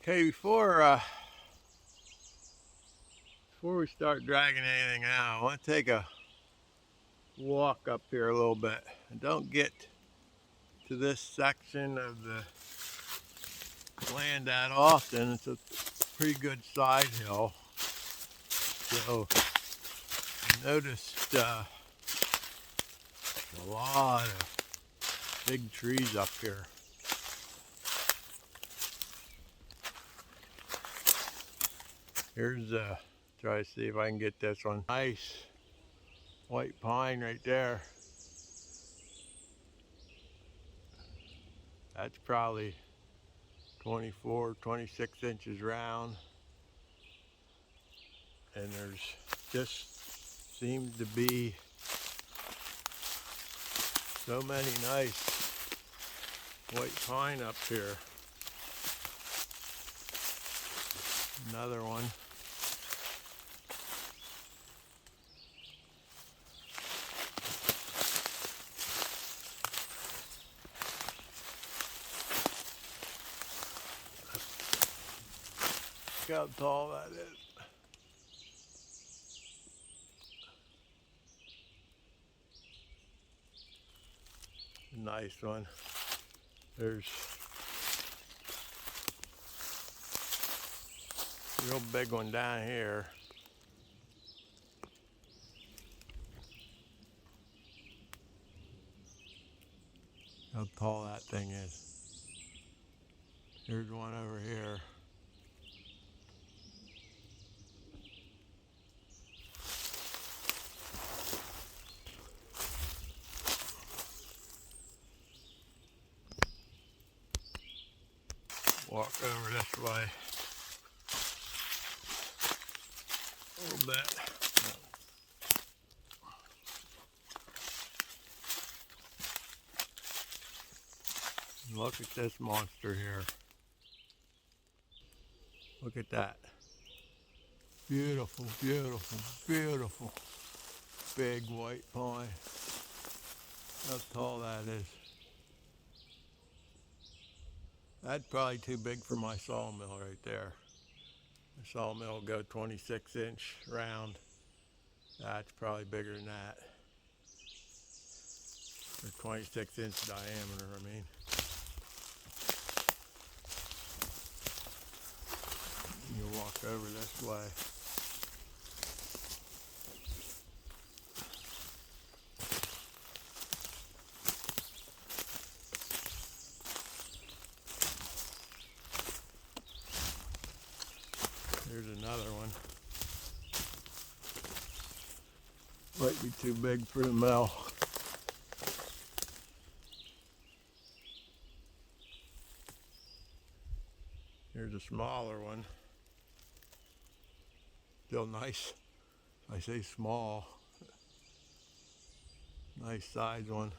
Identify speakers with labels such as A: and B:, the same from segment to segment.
A: Okay, before we start dragging anything out, I want to take a walk up here a little bit. I don't get to this section of the land that often. It's a pretty good side hill. So I noticed a lot of big trees up here. Here's try to see if I can get this one. Nice white pine right there. That's probably 24, 26 inches round. And there's just seems to be so many nice white pine up here. Another one. Look how tall that is. Nice one. There's a real big one down here. How tall that thing is. Here's one over here. Walk over this way a little bit. Look at this monster here. Look at that. Beautiful, beautiful, beautiful. Big white pine. How tall that is. That's probably too big for my sawmill right there. The sawmill will go 26-inch round. That's probably bigger than that. Or 26-inch diameter, I mean. You walk over this way. Here's another one. Might be too big for the mill. Here's a smaller one. Still nice. I say small. Nice size one.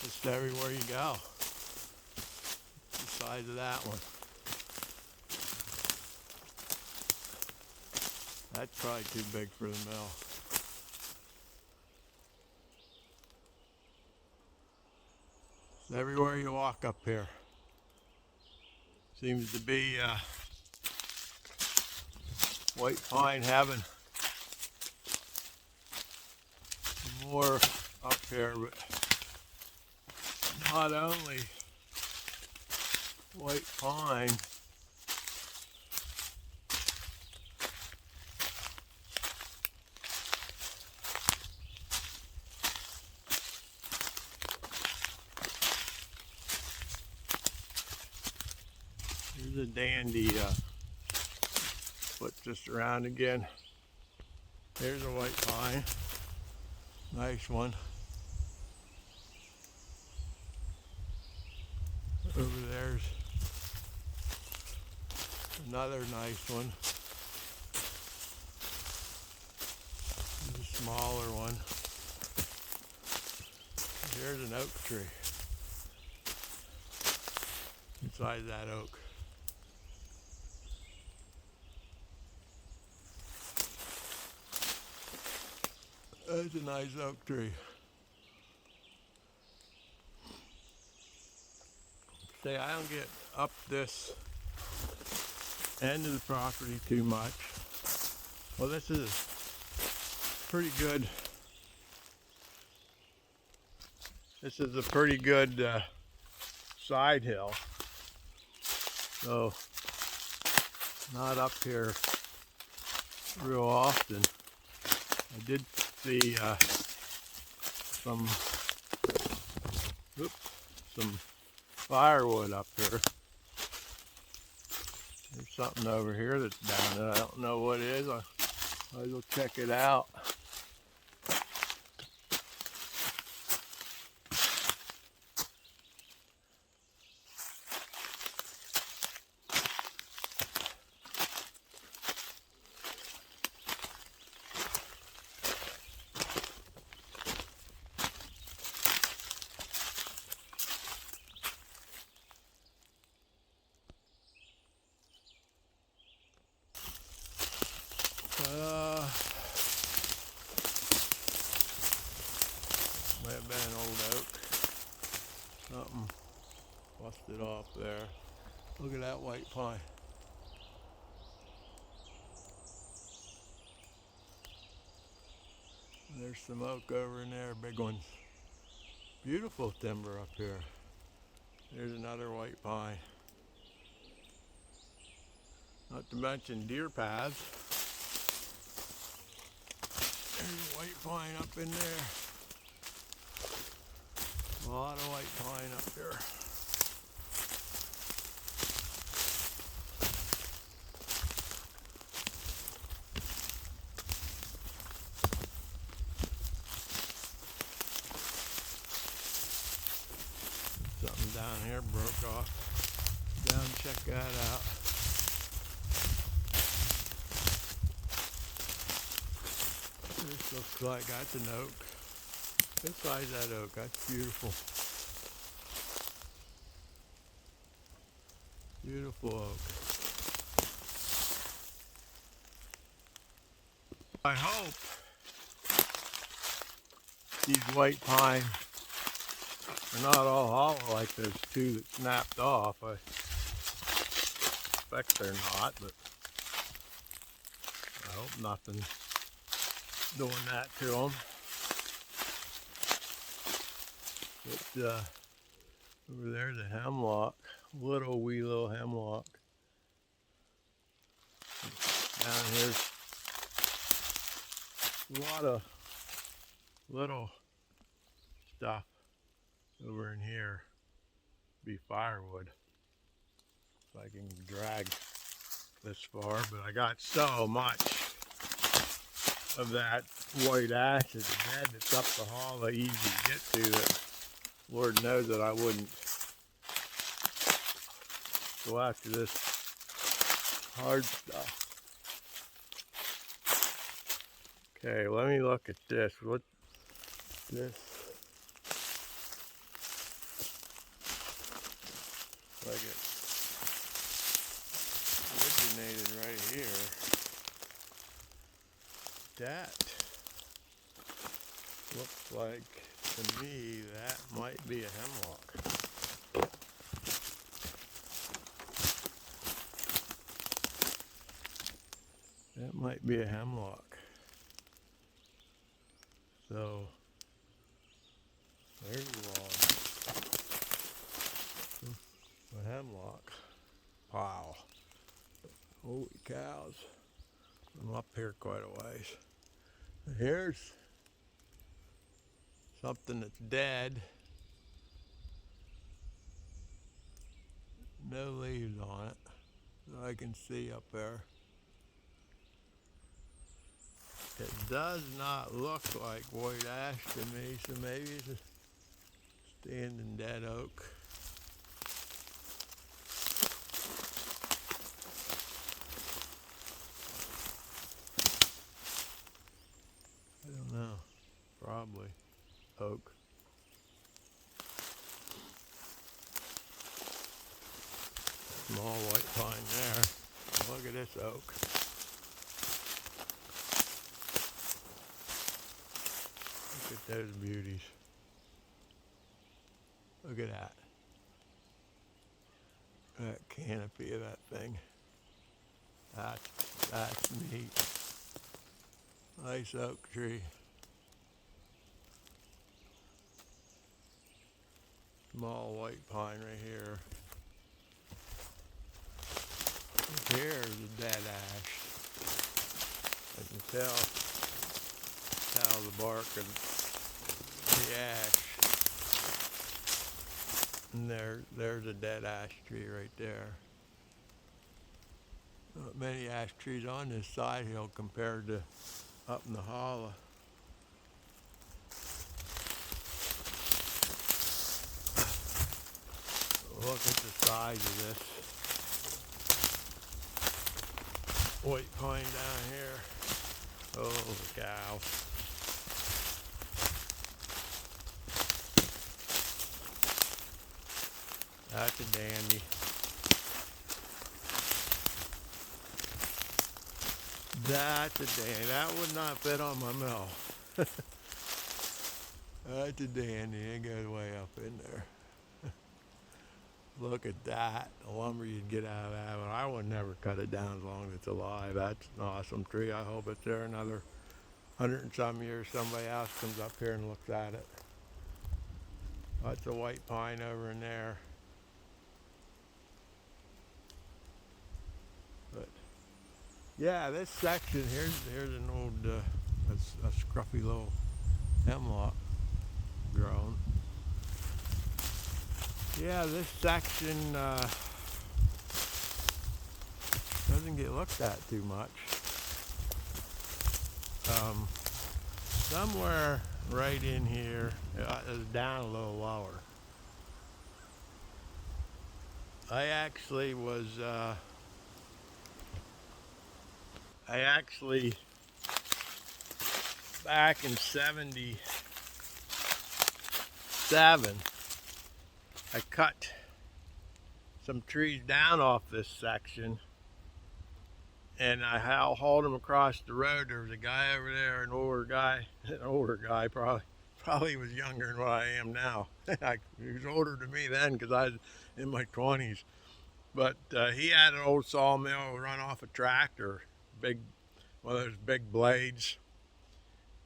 A: Just everywhere you go. The size of that one. That's probably too big for the mill. It's everywhere you walk up here. Seems to be white pine having more up here, but not only white pine, here's a dandy. Flip this around again. There's a white pine. Nice one. Over there's another nice one. There's a smaller one. Here's an oak tree. Inside that oak. That's a nice oak tree. See, I don't get up this end of the property too much. Well, this is pretty good. This is a pretty good side hill. So, not up here real often. I did see some firewood up here. There's something over here that's down there. I don't know what it is. I might as well check it out. Might have been an old oak. Something busted off there. Look at that white pine. There's some oak over in there, big ones. Beautiful timber up here. There's another white pine. Not to mention deer paths. There's a white pine up in there. A lot of white pine up here. Something down here broke off. Down, check that out. This looks like that's an oak. Inside that oak, that's beautiful. Beautiful oak. I hope these white pine are not all hollow like those two that snapped off. I suspect they're not, but I hope nothing's doing that to them. But over there's a hemlock, wee little hemlock. Down here's a lot of little stuff over in here. Be firewood. If I can drag this far, but I got so much of that white ash at the bed that's up the hollow, easy to get to, that Lord knows that I wouldn't go after this hard stuff. Okay, let me look at this. What this? Like it originated right here. That looks like, to me, that might be a hemlock. That might be a hemlock. So, there's a log. A hemlock pile. Holy cows. I'm up here quite a ways. Here's something that's dead. No leaves on it that I can see up there. It does not look like white ash to me, so maybe it's a standing dead oak. I don't know. Probably oak. Small white pine there. Look at this oak. at those beauties. Look at that. That canopy of that thing. That's neat. Nice oak tree. Small white pine right here. Here's a dead ash. I can tell the bark of the ash. And there's a dead ash tree right there. Not many ash trees on this side hill compared to up in the hollow. Look at the size of this white pine down here. Oh, cow. That's a dandy. That's a dandy. That would not fit on my mill. That's a dandy. It goes way up in there. Look at that. The lumber you'd get out of that one. I would never cut it down as long as it's alive. That's an awesome tree. I hope it's there another 100 and some years. Somebody else comes up here and looks at it. That's a white pine over in there. But yeah, this section here's an old a scruffy little hemlock grown. Yeah, this section doesn't get looked at too much. Somewhere right in here, down a little lower. I actually back in '77, I cut some trees down off this section, and I hauled them across the road. There was a guy over there, an older guy, probably was younger than what I am now. He was older than me then because I was in my 20s. But he had an old sawmill run off a tractor, one of those big blades,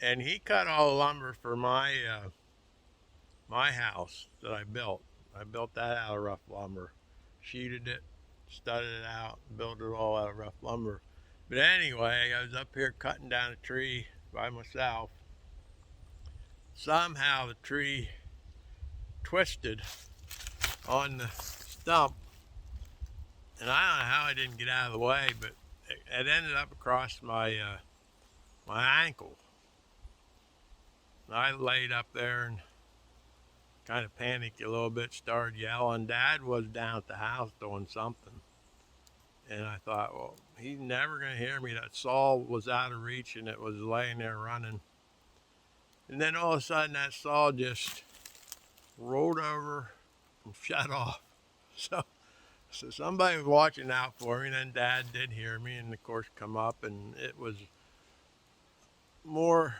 A: and he cut all the lumber for my house that I built. I built that out of rough lumber, sheeted it, studded it out, built it all out of rough lumber. But anyway, I was up here cutting down a tree by myself. Somehow the tree twisted on the stump, and I don't know how I didn't get out of the way, but it ended up across my ankle. I laid up there and kind of panicked a little bit, started yelling. Dad was down at the house doing something. And I thought, well, he's never going to hear me. That saw was out of reach and it was laying there running. And then all of a sudden that saw just rolled over and shut off. So somebody was watching out for me, and then Dad did hear me and of course come up, and it was more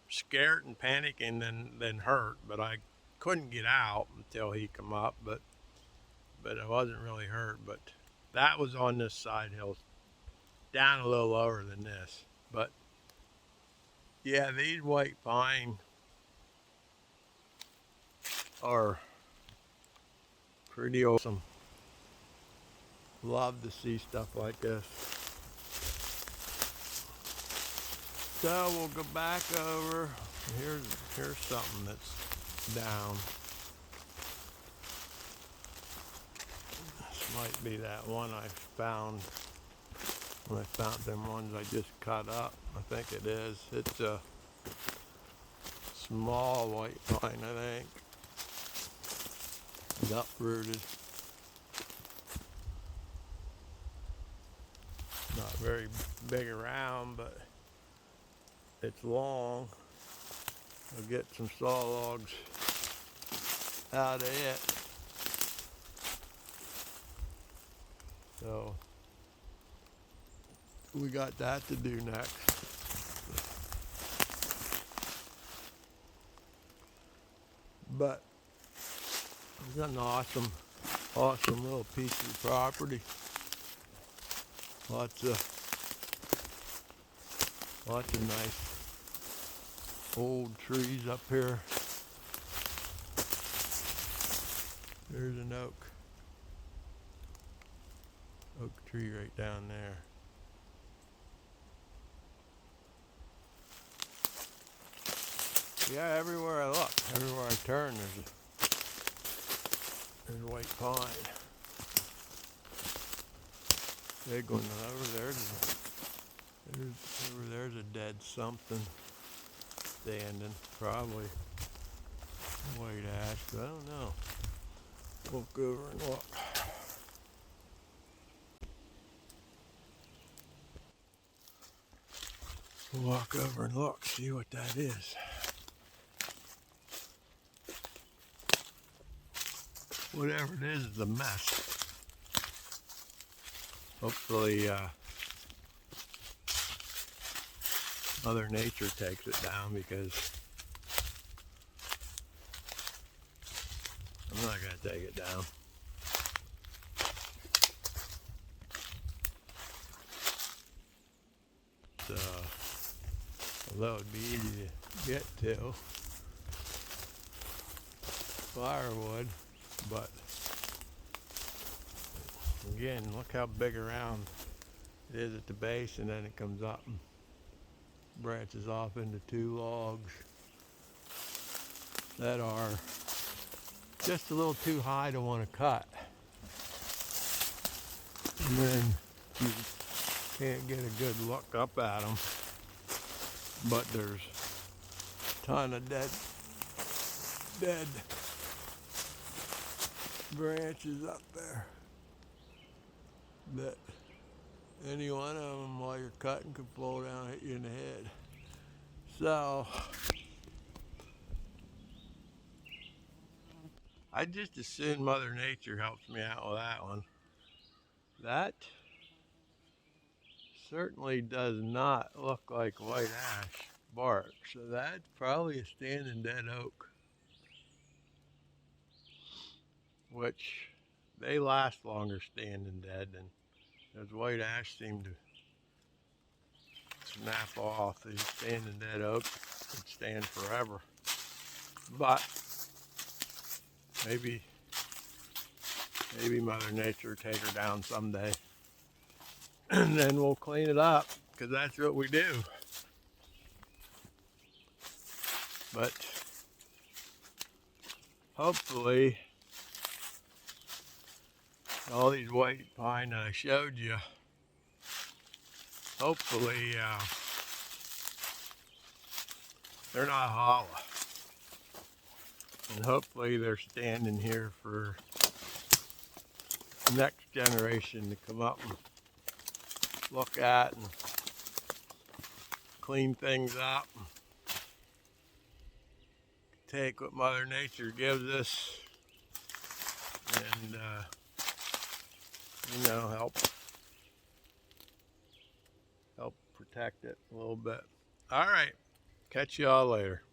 A: scared and panicking than hurt, but I couldn't get out until he come up, but I wasn't really hurt. But that was on this side hill, down a little lower than this. But yeah, these white pine are pretty awesome. Love to see stuff like this. So we'll go back over. Here's something that's down. This might be that one I found when I found them ones I just cut up. I think it is. It's a small white pine, I think. It's uprooted. Not very big around, but it's long. I'll get some saw logs out of it. So we got that to do next. But it's an awesome little piece of property. Lots of nice old trees up here. There's an oak tree right down there. Yeah, everywhere I look, everywhere I turn, there's white pine. Big one. Over there's a dead something standing. Probably white ash, but I don't know. We'll go over and look. We'll walk over and look, see what that is. Whatever it is a mess. Hopefully, Mother Nature takes it down, because I'm not going to take it down. So, although it'd be easy to get to, firewood, but again, look how big around it is at the base, and then it comes up and branches off into two logs that are just a little too high to want to cut. And then you can't get a good look up at them, but there's a ton of dead branches up there that any one of them while you're cutting could blow down and hit you in the head. So I just assume Mother Nature helps me out with that one. That certainly does not look like white ash bark, so that's probably a standing dead oak, which they last longer standing dead than those white ash seem to snap off. These standing dead oaks could stand forever, but maybe Mother Nature take her down someday, and then we'll clean it up, because that's what we do. But hopefully all these white pine that I showed you, hopefully they're not hollow, and hopefully they're standing here for the next generation to come up and look at and clean things up, and take what Mother Nature gives us and help protect it a little bit. All right, catch y'all later.